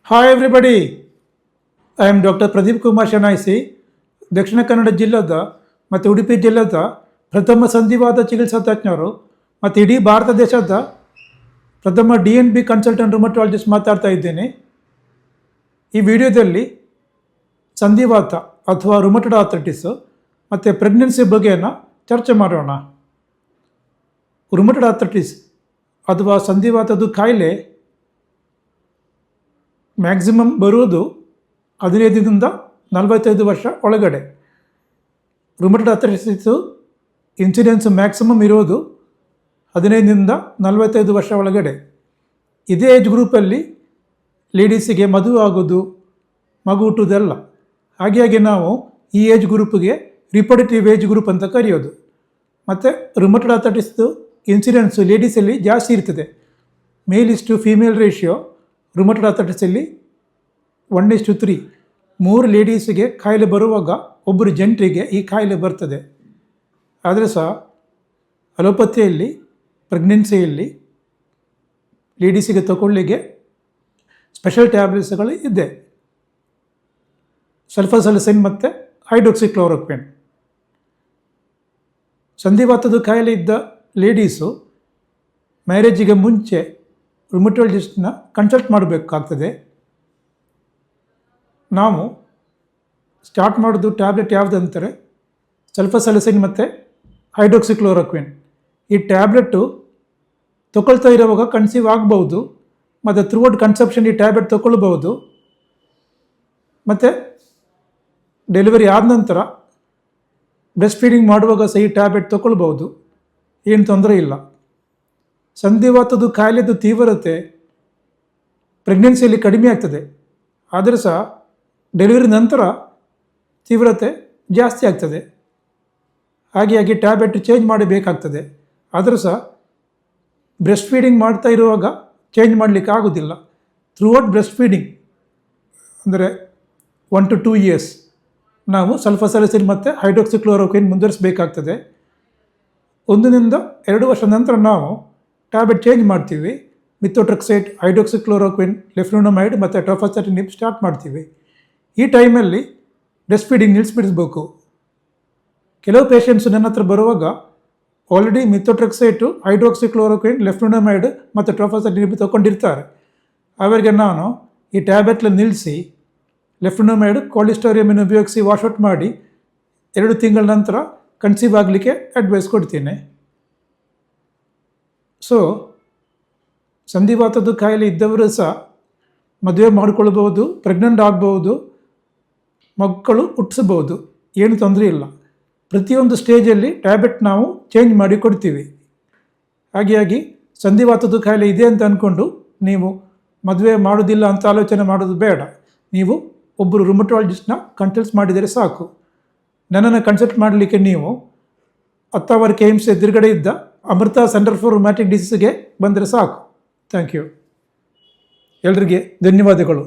Hi everybody, I am doctor Pradeep Kumar ಶೆನಾಯ್ಸಿ, ದಕ್ಷಿಣ ಕನ್ನಡ ಜಿಲ್ಲೆದ ಮತ್ತು ಉಡುಪಿ ಜಿಲ್ಲೆದ ಪ್ರಥಮ ಸಂಧಿವಾದ ಚಿಕಿತ್ಸಾ ತಜ್ಞರು ಮತ್ತು ಇಡೀ ಭಾರತ ದೇಶದ ಪ್ರಥಮ DNB ಕನ್ಸಲ್ಟೆಂಟ್ ರುಮಟಾಲಜಿಸ್ಟ್ ಮಾತಾಡ್ತಾ ಇದ್ದೇನೆ. ಈ ವಿಡಿಯೋದಲ್ಲಿ ಸಂಧಿವಾತ ಅಥವಾ ರುಮಟೆಡ್ ಆರ್ಥರೈಟಿಸ್ ಮತ್ತು ಪ್ರೆಗ್ನೆನ್ಸಿ ಬಗ್ಗೆಯನ್ನು ಚರ್ಚೆ ಮಾಡೋಣ. ರುಮಟೆಡ್ ಆರ್ಥರೈಟಿಸ್ ಅಥವಾ ಸಂಧಿವಾತದ ಕಾಯಿಲೆ ಮ್ಯಾಕ್ಸಿಮಮ್ ಬರುವುದು 15ರಿಂದ 45 ವರ್ಷ ಒಳಗಡೆ. ರುಮಟೆಡ್ ಆರ್ಥರೈಟಿಸು ಇನ್ಸಿಡೆನ್ಸ್ ಮ್ಯಾಕ್ಸಿಮಮ್ ಇರೋದು 15ರಿಂದ 45 ವರ್ಷ ಒಳಗಡೆ. ಇದೇ ಏಜ್ ಗ್ರೂಪಲ್ಲಿ ಲೇಡೀಸಿಗೆ ಮದುವೆ ಆಗೋದು, ಮಗು ಹುಟ್ಟೋದೆಲ್ಲ. ಹಾಗಾಗಿ ನಾವು ಈ ಏಜ್ ಗ್ರೂಪ್ಗೆ ರಿಪ್ರೊಡಕ್ಟಿವ್ ಏಜ್ ಗ್ರೂಪ್ ಅಂತ ಕರೆಯೋದು. ಮತ್ತು ರುಮಟೆಡ್ ಆರ್ಥರೈಟಿಸ್ದು ಇನ್ಸಿಡೆನ್ಸು ಲೇಡೀಸಲ್ಲಿ ಜಾಸ್ತಿ ಇರ್ತದೆ. ಮೇಲ್ ಇಸ್ಟು ಫೀಮೇಲ್ ರೇಷಿಯೋ ರುಮಟೆಡ್ ಆರ್ಥರೈಟಿಸಲ್ಲಿ 1:3. 3 ಲೇಡೀಸಿಗೆ ಕಾಯಿಲೆ ಬರುವಾಗ ಒಬ್ಬರು ಜಂಟ್ರಿಗೆ ಈ ಕಾಯಿಲೆ ಬರ್ತದೆ. ಆದರೆ ಸಹ ಅಲೋಪತಿಯಲ್ಲಿ ಪ್ರೆಗ್ನೆನ್ಸಿಯಲ್ಲಿ ಲೇಡೀಸಿಗೆ ತಗೊಳ್ಳಿಕ್ಕೆ ಸ್ಪೆಷಲ್ ಟ್ಯಾಬ್ಲೆಟ್ಸ್ಗಳು ಇದೆ. ಸಲ್ಫಾಸಲಿಸಿನ್ ಮತ್ತು ಹೈಡ್ರೋಕ್ಸಿಕ್ಲೋರೋಕ್ವಿನ್. ಸಂಧಿವಾತದ ಕಾಯಿಲೆ ಇದ್ದ ಲೇಡೀಸು ಮ್ಯಾರೇಜಿಗೆ ಮುಂಚೆ ರುಮಟಾಲಜಿಸ್ಟ್ನ ಕನ್ಸಲ್ಟ್ ಮಾಡಬೇಕಾಗ್ತದೆ. ನಾವು ಸ್ಟಾರ್ಟ್ ಮಾಡೋದು ಟ್ಯಾಬ್ಲೆಟ್ ಯಾವುದಂತಾರೆ ಸಲ್ಫಾಸಲಿಸಿನ್ ಮತ್ತು ಹೈಡ್ರೋಕ್ಸಿಕ್ಲೋರೋಕ್ವಿನ್. ಈ ಟ್ಯಾಬ್ಲೆಟ್ಟು ತಗೊಳ್ತಾ ಇರುವಾಗ ಕನ್ಸೀವ್ ಆಗ್ಬೋದು ಮತ್ತು ಥ್ರೂಔಟ್ ಕನ್ಸೆಪ್ಷನ್ ಈ ಟ್ಯಾಬ್ಲೆಟ್ ತಗೊಳ್ಬೋದು. ಮತ್ತು ಡೆಲಿವರಿ ಆದ ನಂತರ ಬ್ರೆಸ್ಟ್ ಫೀಡಿಂಗ್ ಮಾಡುವಾಗ ಸಹ ಈ ಟ್ಯಾಬ್ಲೆಟ್ ತಗೊಳ್ಬೋದು, ಏನು ತೊಂದರೆ ಇಲ್ಲ. ಸಂಧಿವಾತದ ಕಾಯಿಲೆದು ತೀವ್ರತೆ ಪ್ರೆಗ್ನೆನ್ಸಿಯಲ್ಲಿ ಕಡಿಮೆ ಆಗ್ತದೆ, ಆದರೆ ಸಹ ಡೆಲಿವರಿ ನಂತರ ತೀವ್ರತೆ ಜಾಸ್ತಿ ಆಗ್ತದೆ. ಹಾಗಾಗಿ ಟ್ಯಾಬ್ಲೆಟ್ ಚೇಂಜ್ ಮಾಡಬೇಕಾಗ್ತದೆ. ಆದರೂ ಸಹ ಬ್ರೆಸ್ಟ್ ಫೀಡಿಂಗ್ ಮಾಡ್ತಾ ಇರುವಾಗ ಚೇಂಜ್ ಮಾಡಲಿಕ್ಕೆ ಆಗೋದಿಲ್ಲ. ಥ್ರೂಔಟ್ ಬ್ರೆಸ್ಟ್ ಫೀಡಿಂಗ್ ಅಂದರೆ 1 to 2 years ನಾವು ಸಲ್ಫಾಸಲಿಸಿನ್ ಮತ್ತು ಹೈಡ್ರೋಕ್ಸಿಕ್ಲೋರೋಕ್ವಿನ್ ಮುಂದುವರಿಸಬೇಕಾಗ್ತದೆ. 1 to 2 ವರ್ಷ ನಂತರ ನಾವು ಟ್ಯಾಬ್ಲೆಟ್ ಚೇಂಜ್ ಮಾಡ್ತೀವಿ. ಮಿಥೋಟ್ರೆಕ್ಸೇಟ್, ಹೈಡ್ರೋಕ್ಸಿಕ್ಲೋರೋಕ್ವಿನ್, ಲೆಫ್ಲುನಮೈಡ್ ಮತ್ತು ಟೊಫಾಸೆಟಿನಿಬ್ ಸ್ಟಾರ್ಟ್ ಮಾಡ್ತೀವಿ. ಈ ಟೈಮಲ್ಲಿ ಬ್ರೆಸ್ಟ್ ಫೀಡಿಂಗ್ ನಿಲ್ಲಿಸ್ಬಿಡಿಸ್ಬೇಕು. ಕೆಲವು ಪೇಷಂಟ್ಸು ನನ್ನ ಹತ್ರ ಬರುವಾಗ ಆಲ್ರೆಡಿ ಮಿಥೋಟ್ರೆಕ್ಸೇಟು, ಹೈಡ್ರೋಕ್ಸಿಕ್ಲೋರೋಕ್ವಿನ್, ಲೆಫ್ಲುನಮೈಡ್ ಮತ್ತು ಟೊಫಾಸೆಟಿನಿಬ್ ತೊಗೊಂಡಿರ್ತಾರೆ. ಅವರಿಗೆ ನಾನು ಈ ಟ್ಯಾಬ್ಲೆಟ್ನ ನಿಲ್ಲಿಸಿ ಲೆಫ್ಲುನಮೈಡ್, ಕೋಲಿಸ್ಟೋರಿಯಮನ್ನು ಉಪಯೋಗಿಸಿ ವಾಶ್ಔಟ್ ಮಾಡಿ 2 ತಿಂಗಳ ನಂತರ ಕನ್ಸೀವ್ ಆಗಲಿಕ್ಕೆ ಅಡ್ವೈಸ್ ಕೊಡ್ತೀನಿ. ಸೊ ಸಂಧಿವಾತದ ಕಾಯಿಲೆ ಇದ್ದವರು ಸಹ ಮದುವೆ ಮಾಡಿಕೊಳ್ಬೋದು, ಪ್ರೆಗ್ನೆಂಟ್ ಆಗ್ಬೋದು, ಮಕ್ಕಳು ಹುಟ್ಟಿಸ್ಬೋದು, ಏನು ತೊಂದರೆ ಇಲ್ಲ. ಪ್ರತಿಯೊಂದು ಸ್ಟೇಜಲ್ಲಿ ಟ್ಯಾಬ್ಲೆಟ್ ನಾವು ಚೇಂಜ್ ಮಾಡಿ ಕೊಡ್ತೀವಿ. ಹಾಗಾಗಿ ಸಂಧಿವಾತದ ಕಾಯಿಲೆ ಇದೆ ಅಂತ ಅಂದ್ಕೊಂಡು ನೀವು ಮದುವೆ ಮಾಡೋದಿಲ್ಲ ಅಂತ ಆಲೋಚನೆ ಮಾಡೋದು ಬೇಡ. ನೀವು ಒಬ್ಬರು ರುಮಟಾಲಜಿಸ್ಟ್ನ ಕನ್ಸಲ್ಟ್ ಮಾಡಿದರೆ ಸಾಕು. ನನ್ನನ್ನು ಕನ್ಸಲ್ಟ್ ಮಾಡಲಿಕ್ಕೆ ನೀವು ಅತ್ತಾವರ್ KIMS ಎದುರುಗಡೆ ಇದ್ದ ಅಮೃತ ಸೆಂಟರ್ ಫಾರ್ ರುಮ್ಯಾಟಿಕ್ ಡಿಸೀಸ್ಗೆ ಬಂದರೆ ಸಾಕು. Thank you. ಎಲ್ರಿಗೆ ಧನ್ಯವಾದಗಳು.